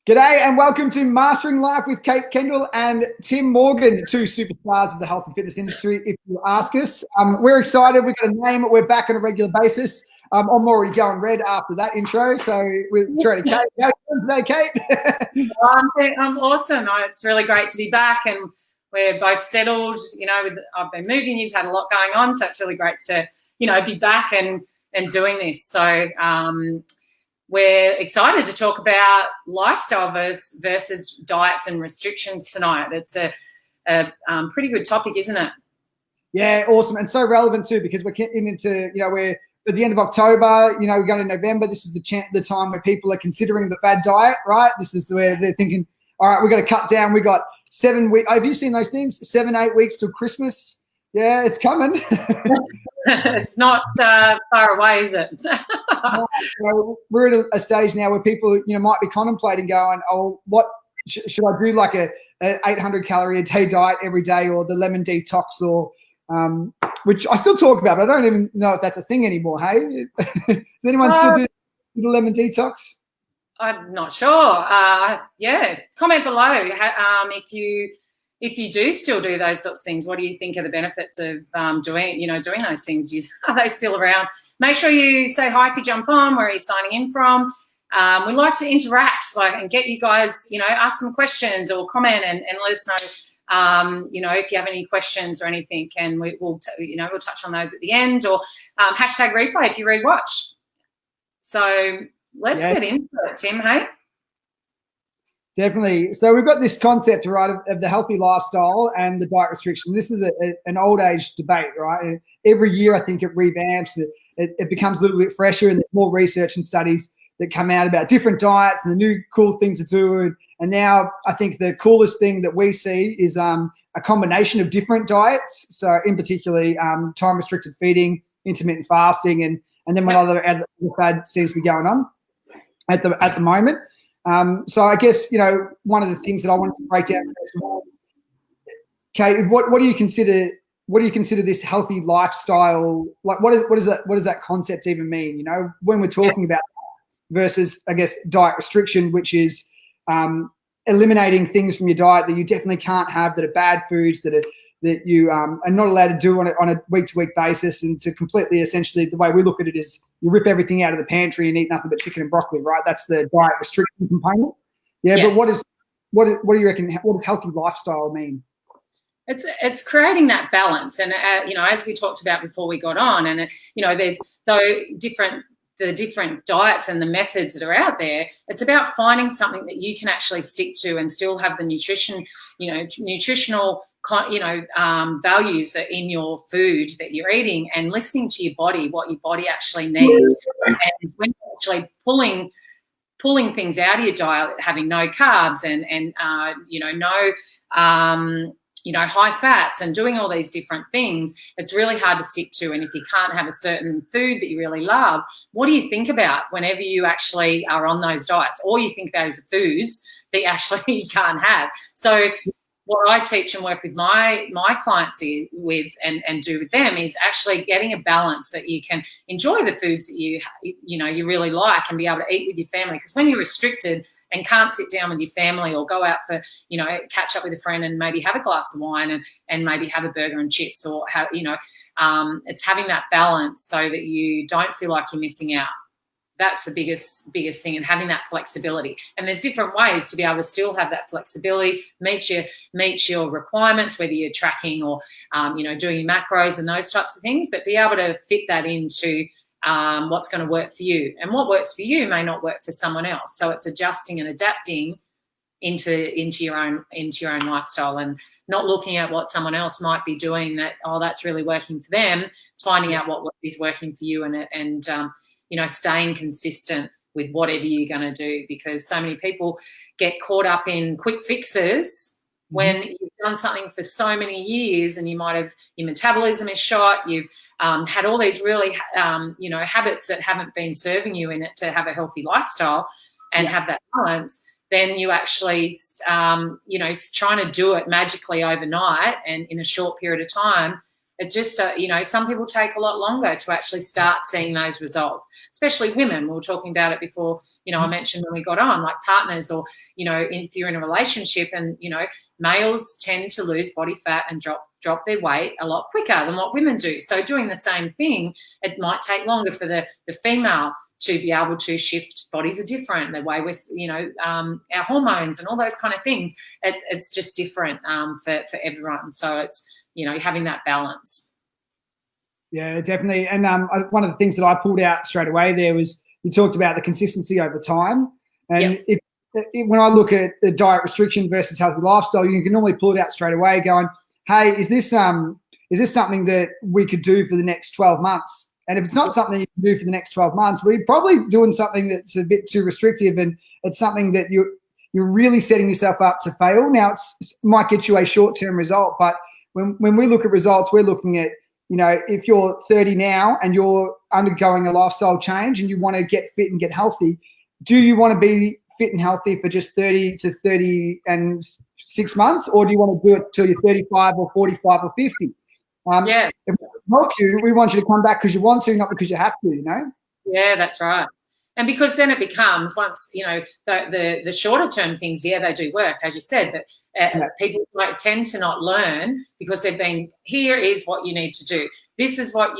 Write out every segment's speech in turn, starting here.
G'day and welcome to Mastering Life with Kate Kendall and Tim Morgan, two superstars of the health and fitness industry, if you ask us. We're excited. We've got a name. We're back on a regular basis. I'm already going red after that intro, so we'll throw to Kate. How are you doing today, Kate? I'm awesome. It's really great to be back, and we're both settled. I've been moving. You've had a lot going on, so it's really great to, be back and doing this. So we're excited to talk about lifestyle versus diets and restrictions tonight. It's a pretty good topic, isn't it? Yeah, awesome, and so relevant too, because we're getting into, we're at the end of October. We're going to November. This is the time where people are considering the fad diet, right? This is where they're thinking, all right, we've got to cut down. We got 7 weeks. Have you seen those things? 7-8 weeks till Christmas. Yeah, it's coming. It's not far away, is it? We're at a stage now where people, might be contemplating going, oh, what should I do, like a 800 calorie a day diet every day, or the lemon detox, or which I still talk about, but I don't even know if that's a thing anymore. Hey, does anyone still do the lemon detox? I'm not sure. Yeah, comment below if you do still do those sorts of things. What do you think are the benefits of doing those things? Are they still around? Make sure you say hi if you jump on. Where are you signing in from? We like to interact, and get you guys, ask some questions or comment and let us know, if you have any questions or anything, and we'll touch on those at the end, or hashtag replay if you rewatch. So let's get into it, Tim. Hey. Definitely. So we've got this concept, right, of the healthy lifestyle and the diet restriction. This is an old age debate, right? And every year I think it revamps. It becomes a little bit fresher, and there's more research and studies that come out about different diets and the new cool things to do. And now I think the coolest thing that we see is a combination of different diets. So in particularly time-restricted feeding, intermittent fasting, and then what other fad seems to be going on at the moment. So I guess, one of the things that I wanted to break down, Kate, what do you consider this healthy lifestyle? Like, what does that concept even mean? When we're talking about that versus, I guess, diet restriction, which is eliminating things from your diet that you definitely can't have, that are bad foods, that you are not allowed to do on a week-to-week basis, and to completely, essentially, the way we look at it is you rip everything out of the pantry and eat nothing but chicken and broccoli, right? That's the diet restriction component. Yeah, yes. But what do you reckon? What does healthy lifestyle mean? It's creating that balance, and as we talked about before we got on, and there's the different diets and the methods that are out there. It's about finding something that you can actually stick to and still have the nutritional values that in your food that you're eating, and listening to your body, what your body actually needs. And when you're actually pulling things out of your diet, having no carbs and no high fats, and doing all these different things, it's really hard to stick to. And if you can't have a certain food that you really love, what do you think about whenever you actually are on those diets? All you think about is the foods that you actually can't have. So what I teach and work with my clients with and do with them is actually getting a balance that you can enjoy the foods that you really like, and be able to eat with your family. Because when you're restricted and can't sit down with your family, or go out for, catch up with a friend and maybe have a glass of wine and maybe have a burger and chips, or it's having that balance so that you don't feel like you're missing out. That's the biggest thing, and having that flexibility. And there's different ways to be able to still have that flexibility, meet your requirements, whether you're tracking or, doing your macros and those types of things, but be able to fit that into what's going to work for you. And what works for you may not work for someone else. So it's adjusting and adapting into your own lifestyle, and not looking at what someone else might be doing that's really working for them. It's finding out what is working for you, and staying consistent with whatever you're going to do, because so many people get caught up in quick fixes when you've done something for so many years, and your metabolism is shot. You've had all these really, habits that haven't been serving you in it to have a healthy lifestyle and have that balance. Then you actually, trying to do it magically overnight and in a short period of time, It just, some people take a lot longer to actually start seeing those results, especially women. We were talking about it before, I mentioned when we got on, like partners, or, if you're in a relationship, and, males tend to lose body fat and drop their weight a lot quicker than what women do. So doing the same thing, it might take longer for the female to be able to shift. Bodies are different. The way we're, our hormones and all those kind of things, it's just different for everyone. So it's, having that balance. Yeah, definitely. And one of the things that I pulled out straight away there was you talked about the consistency over time. And when I look at the diet restriction versus healthy lifestyle, you can normally pull it out straight away going, hey, is this something that we could do for the next 12 months? And if it's not something you can do for the next 12 months, we're probably doing something that's a bit too restrictive, and it's something that you're really setting yourself up to fail. Now, it might get you a short-term result, but when we look at results, we're looking at, if you're 30 now and you're undergoing a lifestyle change and you want to get fit and get healthy, do you want to be fit and healthy for just 30 to 36 months, or do you want to do it till you're 35 or 45 or 50? If we help you, we want you to come back because you want to, not because you have to, Yeah, that's right. And because then it becomes, once, the shorter term things, they do work, as you said, but people tend to not learn because they've been, here is what you need to do. This is what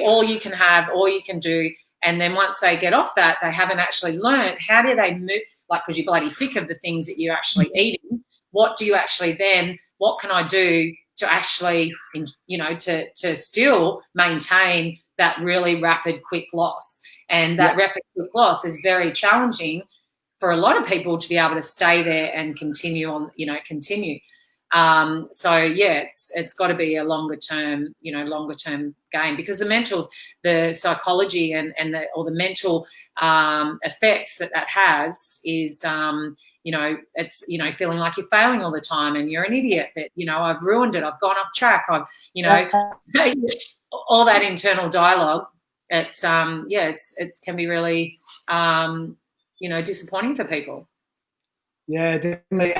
all you can have, all you can do. And then once they get off that, they haven't actually learned how do they move, like, because you're bloody sick of the things that you're actually eating. What do you actually then, what can I do to actually, to still maintain that really rapid, quick loss? And that rapid, quick loss is very challenging for a lot of people to be able to stay there and continue on, continue. It's got to be a longer term game, because the psychology and the mental effects that has is, it's, feeling like you're failing all the time and you're an idiot, that, I've ruined it, I've gone off track, all that internal dialogue. It's it can be really disappointing for people. Yeah, definitely.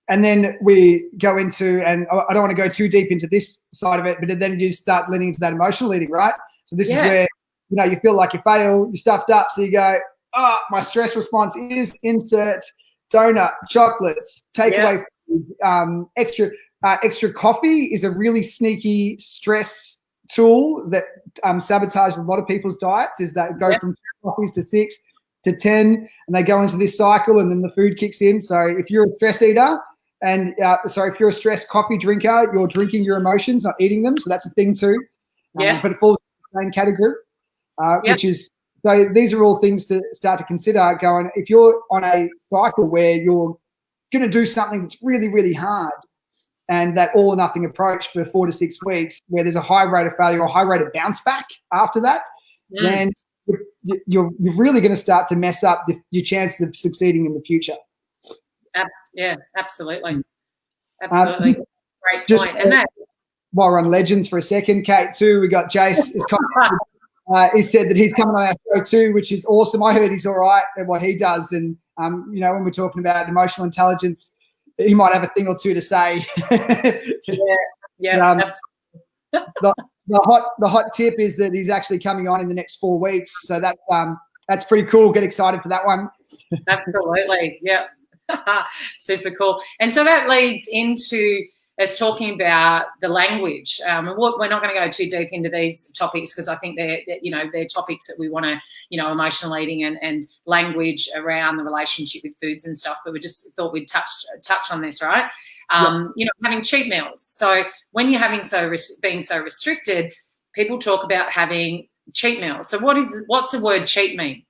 And then we go into, and I don't want to go too deep into this side of it, but then you start leaning into that emotional eating, right? So this is where you feel like you fail, you're stuffed up, so you go, oh, my stress response is insert donut, chocolates, takeaway food, extra coffee is a really sneaky stress tool that sabotages a lot of people's diets, is that go from 2 coffees to 6 to 10, and they go into this cycle, and then the food kicks in. So if you're a stress eater, and if you're a stress coffee drinker, you're drinking your emotions, not eating them. So that's a thing too. But it falls in the same category, which is, so these are all things to start to consider going, if you're on a cycle where you're going to do something that's really, really hard, and that all or nothing approach for 4 to 6 weeks, where there's a high rate of failure or high rate of bounce back after that, then you're really going to start to mess up your chances of succeeding in the future. Absolutely. Great point. And while we're on legends for a second, Kate, too, we got Jace. He said that he's coming on our show too, which is awesome. I heard he's all right at what he does. And, when we're talking about emotional intelligence, he might have a thing or two to say. Absolutely. The hot tip is that he's actually coming on in the next 4 weeks. So that's pretty cool. Get excited for that one. Absolutely. Yeah. Super cool. And so that leads into us talking about the language. We're not going to go too deep into these topics because I think they're topics that we want to, emotional eating and language around the relationship with foods and stuff. But we just thought we'd touch on this, right? Having cheat meals. So when you're being so restricted, people talk about having cheat meals. So what's the word cheat mean?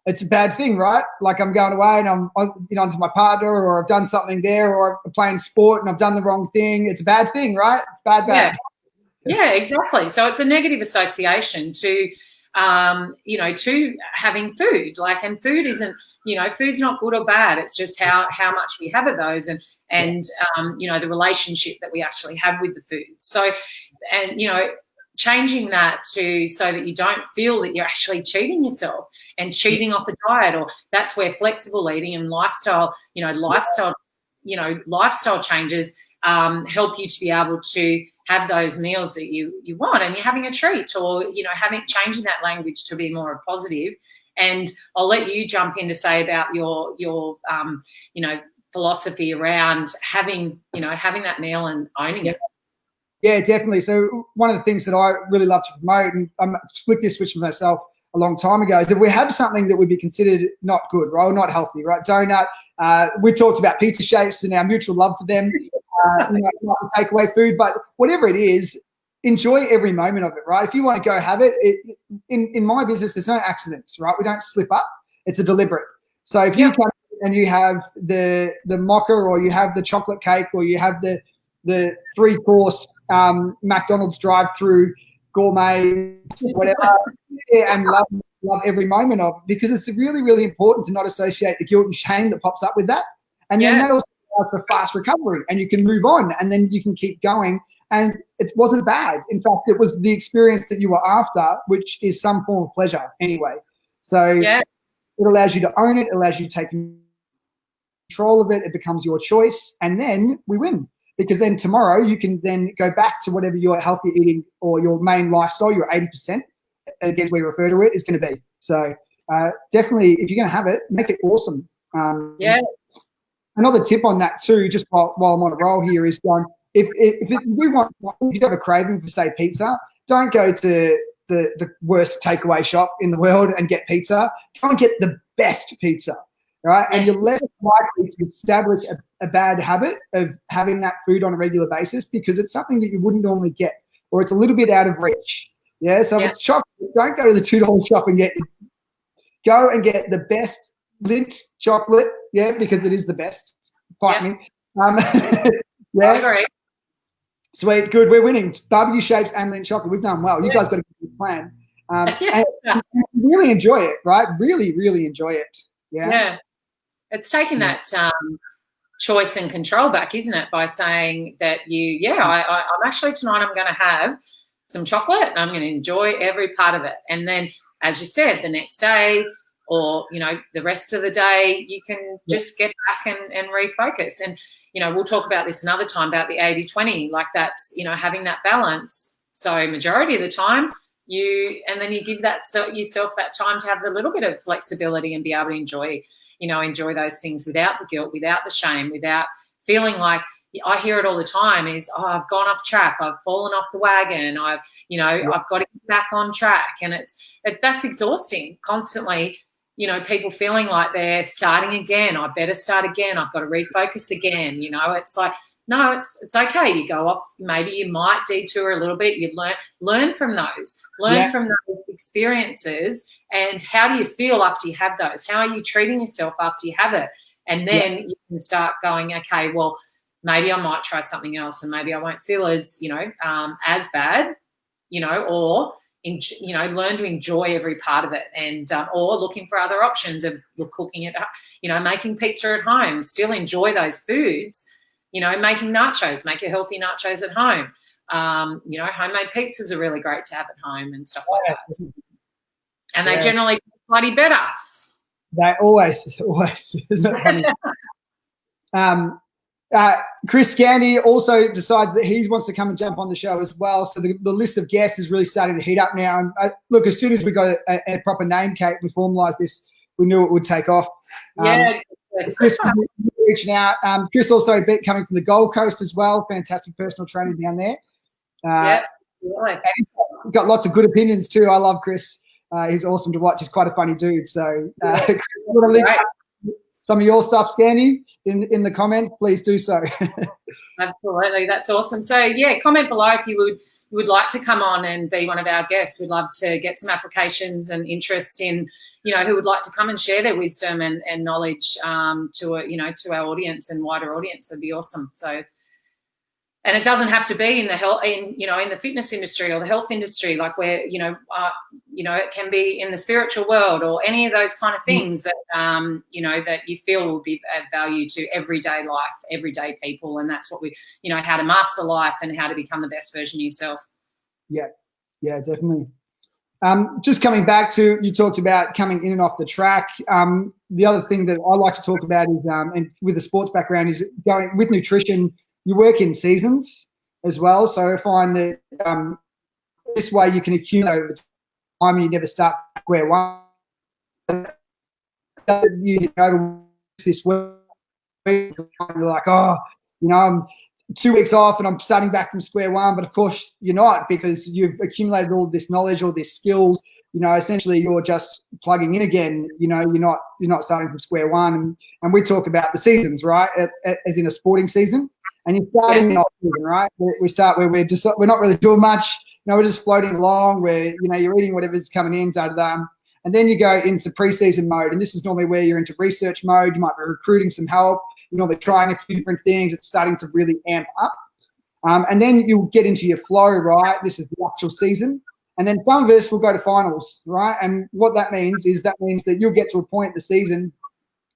It's a bad thing, right? Like I'm going away and I'm onto my partner, or I've done something there, or I'm playing sport and I've done the wrong thing. It's a bad thing, right? It's bad. Yeah, exactly. So it's a negative association to, to having food. And food isn't, food's not good or bad. It's just how much we have of those and the relationship that we actually have with the food. So, and, changing that so that you don't feel that you're actually cheating yourself and cheating off a diet, or that's where flexible eating and lifestyle changes help you to be able to have those meals that you want, and you're having a treat, or changing that language to be more positive. And I'll let you jump in to say about your philosophy around having that meal and owning it. Yeah, definitely. So one of the things that I really love to promote, and I flicked this switch for myself a long time ago, is if we have something that would be considered not good, right, or not healthy, right, donut. We talked about pizza shapes and our mutual love for them, takeaway food, but whatever it is, enjoy every moment of it, right? If you want to go have it, in my business, there's no accidents, right? We don't slip up. It's a deliberate. So if you come and you have the mocha, or you have the chocolate cake, or you have the 3-course McDonald's drive-through gourmet, whatever, and love every moment of it, because it's really, really important to not associate the guilt and shame that pops up with that. And then that also allows for fast recovery, and you can move on, and then you can keep going. And it wasn't bad. In fact, it was the experience that you were after, which is some form of pleasure anyway. So it allows you to own it. It allows you to take control of it. It becomes your choice. And then we win, because then tomorrow you can then go back to whatever your healthy eating or your main lifestyle, your 80%, again, we refer to it, is going to be. So definitely, if you're going to have it, make it awesome. Another tip on that too, just while I'm on a roll here, is going, if you have a craving for, say, pizza, don't go to the worst takeaway shop in the world and get pizza. Go and get the best pizza, right? And you're less likely to establish a bad habit of having that food on a regular basis, because it's something that you wouldn't normally get, or it's a little bit out of reach. Yeah, so if it's chocolate, don't go to the $2 shop and go and get the best Lindt chocolate, because it is the best. Fight me. I agree. Sweet, good. We're winning. Barbecue shapes and Lindt chocolate. We've done well. You guys got a good plan. And really enjoy it, right? Really, really enjoy it. Yeah. It's taking that choice and control back, isn't it? By saying that I'm actually tonight I'm going to have some chocolate and I'm going to enjoy every part of it. And then, as you said, the next day, or the rest of the day, you can just get back and refocus. And we'll talk about this another time, about the 80-20, like that's having that balance. So majority of the time you give yourself that time to have a little bit of flexibility and be able to enjoy those things without the guilt, without the shame, without feeling like, I hear it all the time, is, I've gone off track, I've fallen off the wagon, I've got to get back on track. And that's exhausting, constantly, people feeling like they're starting again. I better start again. I've got to refocus again. It's like, no, it's okay. You go off. Maybe you might detour a little bit. You learn from those. Learn from those experiences. And how do you feel after you have those? How are you treating yourself after you have it? And then you can start going, okay, well, maybe I might try something else, and maybe I won't feel as as bad, or learn to enjoy every part of it, and or looking for other options of cooking it, making pizza at home. Still enjoy those foods. Making nachos, make your healthy nachos at home. Homemade pizzas are really great to have at home and stuff like that. And they generally bloody better. They always, isn't it funny? Chris Scandy also decides that he wants to come and jump on the show as well. So the list of guests is really starting to heat up now. And look, as soon as we got a proper name, Kate, we formalised this, we knew it would take off. Chris reaching out. Chris also coming from the Gold Coast as well. Fantastic personal trainer down there. He's got lots of good opinions too. I love Chris. He's awesome to watch. He's quite a funny dude. So Chris, want to link some of your stuff, Scandy, in the comments, please do so. Absolutely, that's awesome. So comment below if you would like to come on and be one of our guests. We'd love to get some applications and interest in who would like to come and share their wisdom and knowledge to our audience and wider audience. That'd be awesome. So, and it doesn't have to be in the health, in the fitness industry or the health industry, like where it can be in the spiritual world or any of those kind of things that that you feel will be of value to everyday life, everyday people, and that's what we how to master life and how to become the best version of yourself. Yeah, definitely. Just coming back to, you talked about coming in and off the track. The other thing that I like to talk about is, and with a sports background, is going with nutrition. you work in seasons as well. So I find that this way you can accumulate over time and you never start square one. You know, this week, you're like, oh, you know, I'm 2 weeks off and I'm starting back from square one. But of course you're not, because you've accumulated all this knowledge, all these skills. You know, essentially you're just plugging in again. You know, you're not starting from square one. And we talk about the seasons, right? As in a sporting season. And you're starting in off season, right? We start where we're not really doing much. You know, we're just floating along. Where, you know, you're eating whatever's coming in, and then you go into preseason mode, and this is normally where you're into research mode. You might be recruiting some help. You're normally trying a few different things. It's starting to really amp up, and then you'll get into your flow, right? This is the actual season, and then some of us will go to finals, right? And what that means is that you'll get to a point in the season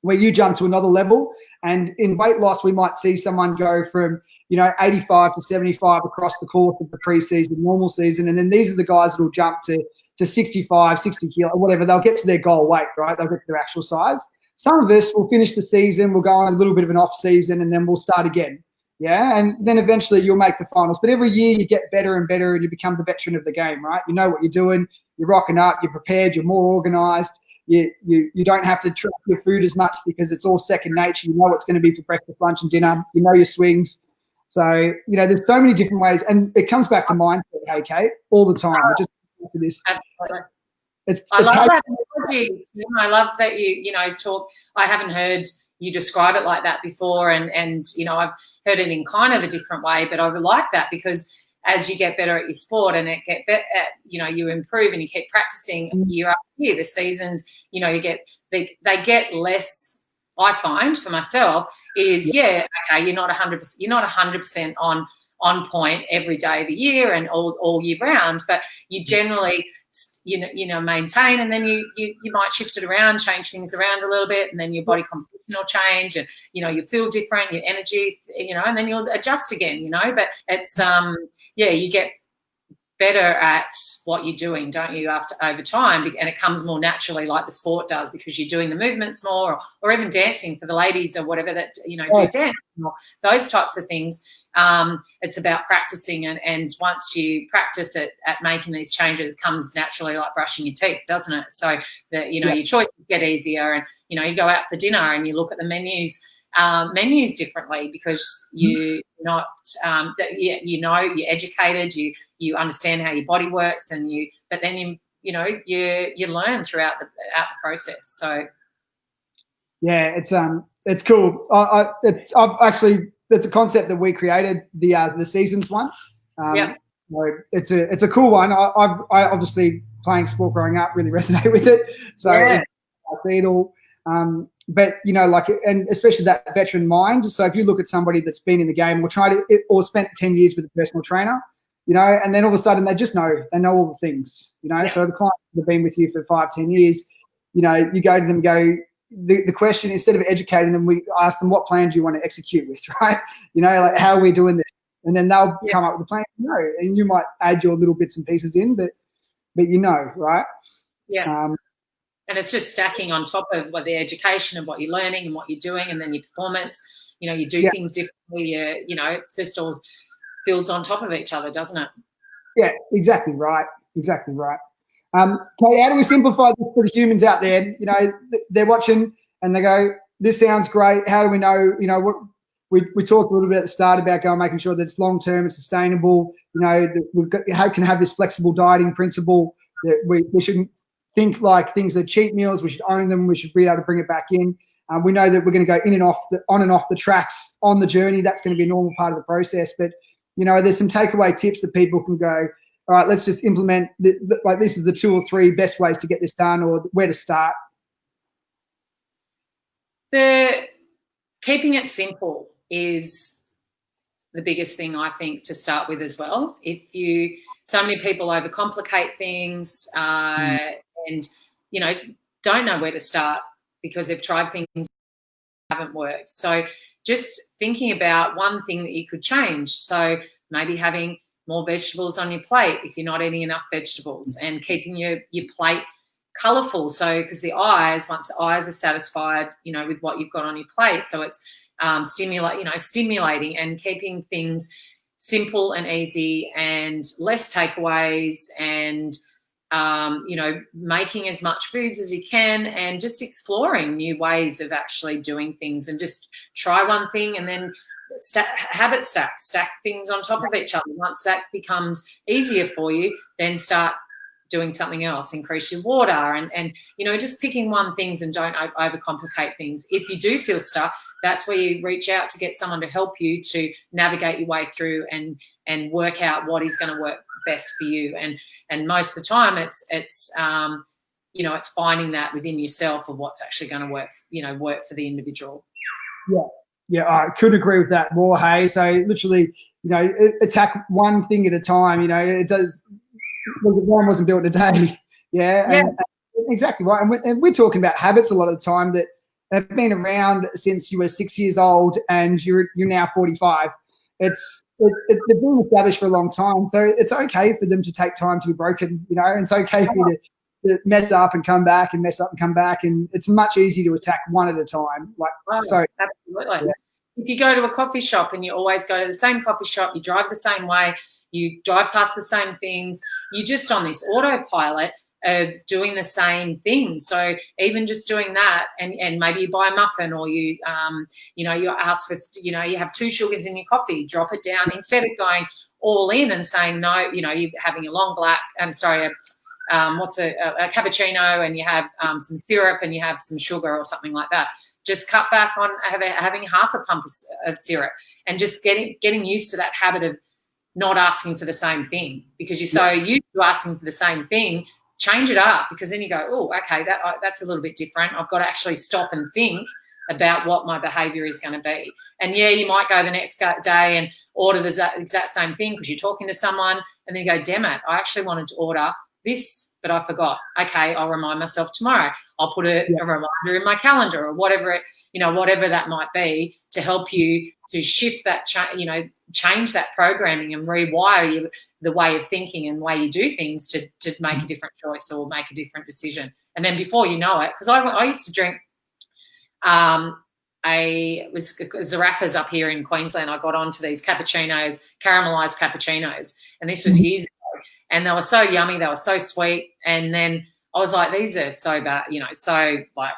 where you jump to another level. And in weight loss, we might see someone go from, you know, 85 to 75 across the course of the preseason, normal season. And then these are the guys that will jump to 65, 60 kilo, whatever. They'll get to their goal weight, right? They'll get to their actual size. Some of us will finish the season, we'll go on a little bit of an off season, and then we'll start again. Yeah. And then eventually you'll make the finals. But every year you get better and better and you become the veteran of the game, right? You know what you're doing. You're rocking up. You're prepared. You're more organized. You don't have to track your food as much because it's all second nature. You know what's going to be for breakfast, lunch, and dinner. You know your swings. So, you know, there's so many different ways. And it comes back to mindset, hey, Kate, all the time. We're just to this. Absolutely. I love that. I love that you know, talk. I haven't heard you describe it like that before. And you know, I've heard it in kind of a different way, but I like that because as you get better at your sport and you know, you improve and you keep practicing year after year, the seasons, you know, they get less. I find for myself is, okay, you're not 100% on point every day of the year and all year round, but you generally, you know, maintain, and then you might shift it around, change things around a little bit, and then your body composition will change, and you know, you feel different, your energy, you know, and then you'll adjust again, you know. But it's you get better at what you're doing, don't you, over time, and it comes more naturally, like the sport does, because you're doing the movements more, or even dancing for the ladies or whatever that, you know, do dance more, those types of things. It's about practicing, and once you practice at making these changes, it comes naturally, like brushing your teeth, doesn't it? So that, you know, your choices get easier, and you know, you go out for dinner and you look at the menus differently because you're not you know, you're educated, you understand how your body works, but then you know, you learn throughout the process. So yeah, it's cool. It's a concept that we created, the seasons one. So it's a cool one. I obviously, playing sport growing up, really resonate with it. So I see it all. But you know, like, and especially that veteran mind. So if you look at somebody that's been in the game or spent 10 years with a personal trainer, you know, and then all of a sudden they know all the things, you know. So the clients that have been with you for 5-10 years, you know, you go to them and go, the question, instead of educating them, we ask them, what plan do you want to execute with, right? You know, like, how are we doing this? And then they'll come up with a plan, you know, and you might add your little bits and pieces in, but you know, right? Yeah. And it's just stacking on top of the education and what you're learning and what you're doing, and then your performance. You know, you do things differently. You know, it's just all builds on top of each other, doesn't it? Yeah, exactly right. Exactly right. Kate, how do we simplify this for the humans out there? You know, they're watching and they go, this sounds great. How do we know, you know, what we talked a little bit at the start about making sure that it's long-term, it's sustainable, you know, that how can have this flexible dieting principle, that we shouldn't think like things are cheat meals. We should own them. We should be able to bring it back in. We know that we're going to go on and off the tracks on the journey. That's going to be a normal part of the process. But, you know, there's some takeaway tips that people can go, all right, let's just implement, like, this is the 2 or 3 best ways to get this done, or where to start. Keeping it simple is the biggest thing, I think, to start with as well. So many people overcomplicate things and, you know, don't know where to start because they've tried things that haven't worked. So just thinking about one thing that you could change. So maybe having more vegetables on your plate if you're not eating enough vegetables, and keeping your plate colourful. So because once the eyes are satisfied, you know, with what you've got on your plate, so it's stimulating and keeping things simple and easy and less takeaways and making as much foods as you can and just exploring new ways of actually doing things, and just try one thing and then habit stack things on top of each other. Once that becomes easier for you, then start doing something else, increase your water and just picking one things, and don't overcomplicate things. If you do feel stuck, that's where you reach out to get someone to help you to navigate your way through and work out what is going to work best for you. And most of the time it's finding that within yourself of what's actually going to work for the individual. Yeah, I couldn't agree with that more, hey. So literally, attack one thing at a time. It does. One wasn't built in a day. Yeah. And exactly right. And we're talking about habits a lot of the time that have been around since you were 6 years old and you're now 45. They've been established for a long time, so it's okay for them to take time to be broken. And it's okay for you to mess up and come back and mess up and come back, and it's much easier to attack one at a time. Absolutely. If you go to a coffee shop and you always go to the same coffee shop, you drive the same way, you drive past the same things, you're just on this autopilot of doing the same thing. So even just doing that, and maybe you buy a muffin, or you ask for, you have 2 sugars in your coffee, drop it down instead of going all in and saying no. You're having a long black. a cappuccino, and you have some syrup and you have some sugar or something like that. Just cut back on having half a pump of syrup, and just getting used to that habit of not asking for the same thing, because you're so used to asking for the same thing. Change it up, because then you go, oh, okay, that's a little bit different. I've got to actually stop and think about what my behaviour is going to be. And you might go the next day and order the exact same thing because you're talking to someone, and then you go, damn it, I actually wanted to order this, but I forgot. Okay, I'll remind myself tomorrow. I'll put a reminder in my calendar, or whatever whatever that might be, to help you to shift that, change that programming and rewire the way of thinking and way you do things to make a different choice or make a different decision. And then before you know it, because I used to drink, Zaraffa's up here in Queensland. I got onto these cappuccinos, caramelised cappuccinos, and this was years ago, and they were so yummy, they were so sweet, and then I was like, these are so bad, so like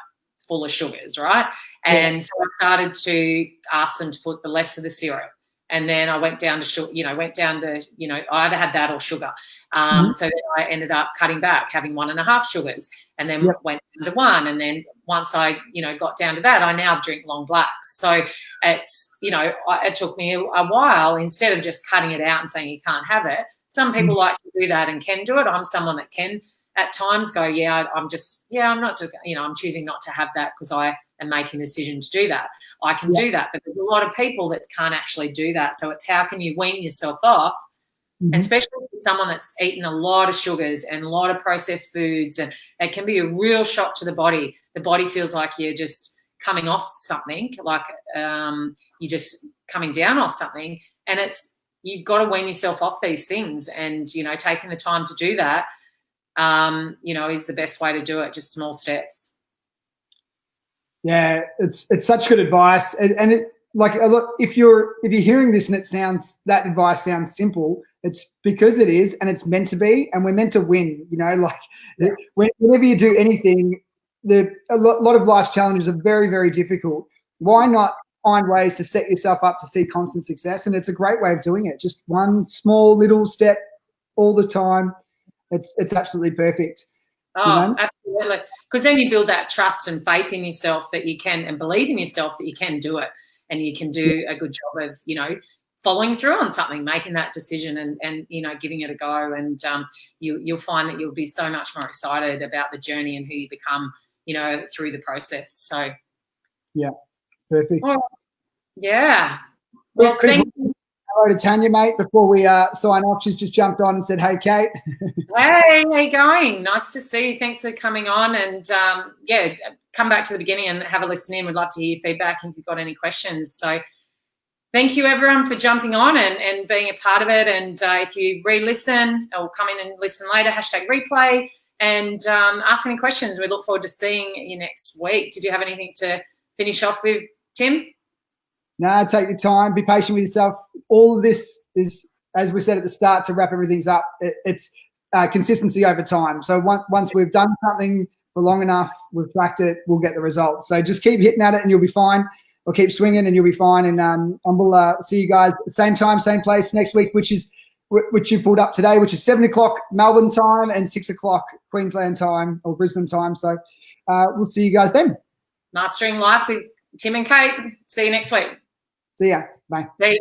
full of sugars, right? And so I started to ask them to put the less of the syrup. And then I went down to, I either had that or sugar. So then I ended up cutting back, having 1.5 sugars, and then went down to 1. And then once I, got down to that, I now drink long blacks. So it's, it took me a while, instead of just cutting it out and saying you can't have it. Some people like to do that and can do it. I'm someone that can at times go, I'm choosing not to have that because I am making a decision to do that. I can do that, but there's a lot of people that can't actually do that. So it's how can you wean yourself off, and especially with someone that's eaten a lot of sugars and a lot of processed foods, and it can be a real shock to the body. The body feels like you're just coming off something, like you're just coming down off something, and you've got to wean yourself off these things, and taking the time to do that is the best way to do it. Just small steps. Yeah, it's such good advice, and it, like, if you're hearing this and that advice sounds simple, it's because it is, and it's meant to be, and we're meant to win. Whenever you do anything, a lot of life's challenges are very, very difficult. Why not find ways to set yourself up to see constant success? And it's a great way of doing it. Just one small little step all the time. It's absolutely perfect. Oh, absolutely. Because then you build that trust and faith in yourself that you can, and believe in yourself that you can do it, and you can do a good job of, following through on something, making that decision and giving it a go. And you'll find that you'll be so much more excited about the journey and who you become, through the process. So. Yeah, perfect. Oh, yeah. Well, thank you. Hello to Tanya, mate. Before we sign off, she's just jumped on and said, "Hey, Kate." Hey, how you going? Nice to see you. Thanks for coming on, and come back to the beginning and have a listen in. We'd love to hear your feedback if you've got any questions. So thank you, everyone, for jumping on and being a part of it. And if you re-listen or come in and listen later, #replay, and ask any questions. We look forward to seeing you next week. Did you have anything to finish off with, Tim? No, take your time. Be patient with yourself. All of this is, as we said at the start, to wrap everything up, it's consistency over time. So once we've done something for long enough, we've tracked it, we'll get the results. So just keep hitting at it and you'll be fine. Or keep swinging and you'll be fine. And we'll see you guys at the same time, same place next week, which you pulled up today, which is 7 o'clock Melbourne time and 6 o'clock Queensland time or Brisbane time. So we'll see you guys then. Mastering Life with Tim and Kate. See you next week. See ya. Bye. See ya.